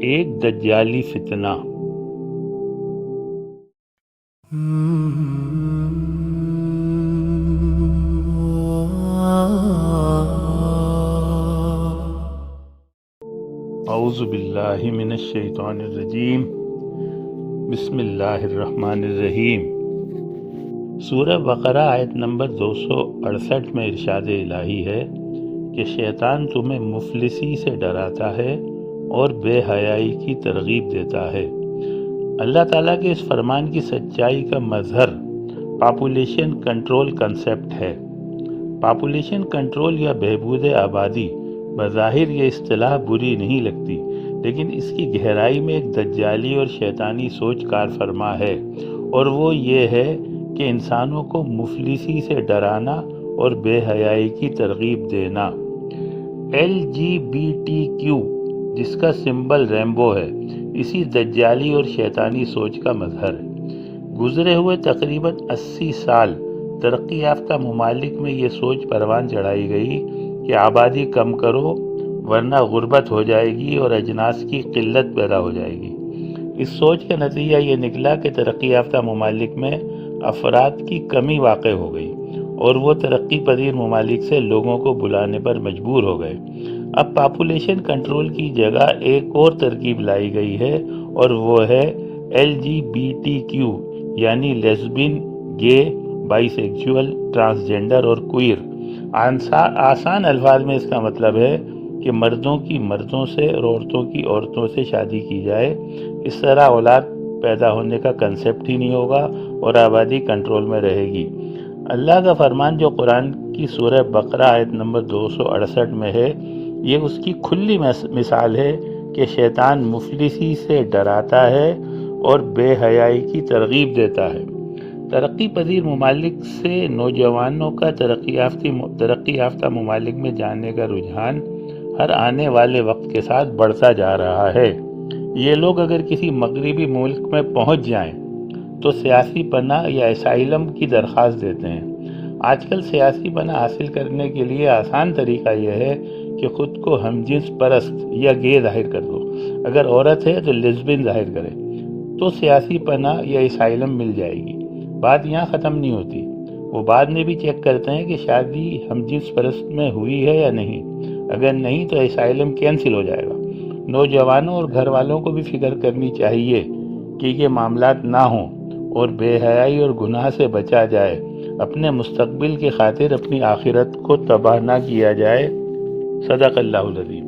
ایک دجالی فتنہ۔ اعوذ باللہ من الشیطان الرجیم، بسم اللہ الرحمن الرحیم۔ سورہ بقرہ آیت نمبر 268 میں ارشاد الہی ہے کہ شیطان تمہیں مفلسی سے ڈراتا ہے اور بے حیائی کی ترغیب دیتا ہے۔ اللہ تعالیٰ کے اس فرمان کی سچائی کا مظہر پاپولیشن کنٹرول کنسیپٹ ہے۔ پاپولیشن کنٹرول یا بہبود آبادی بظاہر یہ اصطلاح بری نہیں لگتی، لیکن اس کی گہرائی میں ایک دجالی اور شیطانی سوچ کار فرما ہے، اور وہ یہ ہے کہ انسانوں کو مفلسی سے ڈرانا اور بے حیائی کی ترغیب دینا۔ LGBTQ جس کا سمبل ریمبو ہے، اسی دجالی اور شیطانی سوچ کا مظہر ہے۔ گزرے ہوئے تقریباً 80 سال ترقی یافتہ ممالک میں یہ سوچ پروان چڑھائی گئی کہ آبادی کم کرو ورنہ غربت ہو جائے گی اور اجناس کی قلت پیدا ہو جائے گی۔ اس سوچ کا نتیجہ یہ نکلا کہ ترقی یافتہ ممالک میں افراد کی کمی واقع ہو گئی اور وہ ترقی پذیر ممالک سے لوگوں کو بلانے پر مجبور ہو گئے۔ اب پاپولیشن کنٹرول کی جگہ ایک اور ترکیب لائی گئی ہے، اور وہ ہے LGBTQ یعنی لیسبین، گے، بائی سیکچول، ٹرانسجنڈر اور کوئر۔ آسان الفاظ میں اس کا مطلب ہے کہ مردوں کی مردوں سے اور عورتوں کی عورتوں سے شادی کی جائے۔ اس طرح اولاد پیدا ہونے کا کنسیپٹ ہی نہیں ہوگا اور آبادی کنٹرول میں رہے گی۔ اللہ کا فرمان جو قرآن کی سورہ بقرہ آیت نمبر 268 میں ہے، یہ اس کی کھلی مثال ہے کہ شیطان مفلسی سے ڈراتا ہے اور بے حیائی کی ترغیب دیتا ہے۔ ترقی پذیر ممالک سے نوجوانوں کا ترقی یافتہ ممالک میں جانے کا رجحان ہر آنے والے وقت کے ساتھ بڑھتا جا رہا ہے۔ یہ لوگ اگر کسی مغربی ملک میں پہنچ جائیں تو سیاسی پناہ یا اسائلم کی درخواست دیتے ہیں۔ آج کل سیاسی پناہ حاصل کرنے کے لیے آسان طریقہ یہ ہے کہ خود کو ہم جنس پرست یا گے ظاہر کر دو۔ اگر عورت ہے تو لیسبین ظاہر کرے تو سیاسی پناہ یا اسائلم مل جائے گی۔ بات یہاں ختم نہیں ہوتی، وہ بعد میں بھی چیک کرتے ہیں کہ شادی ہم جنس پرست میں ہوئی ہے یا نہیں۔ اگر نہیں تو اسائلم کینسل ہو جائے گا۔ نوجوانوں اور گھر والوں کو بھی فکر کرنی چاہیے کہ یہ معاملات نہ ہوں اور بے حیائی اور گناہ سے بچا جائے۔ اپنے مستقبل کی خاطر اپنی آخرت کو تباہ نہ کیا جائے۔ صدق اللہ العظیم۔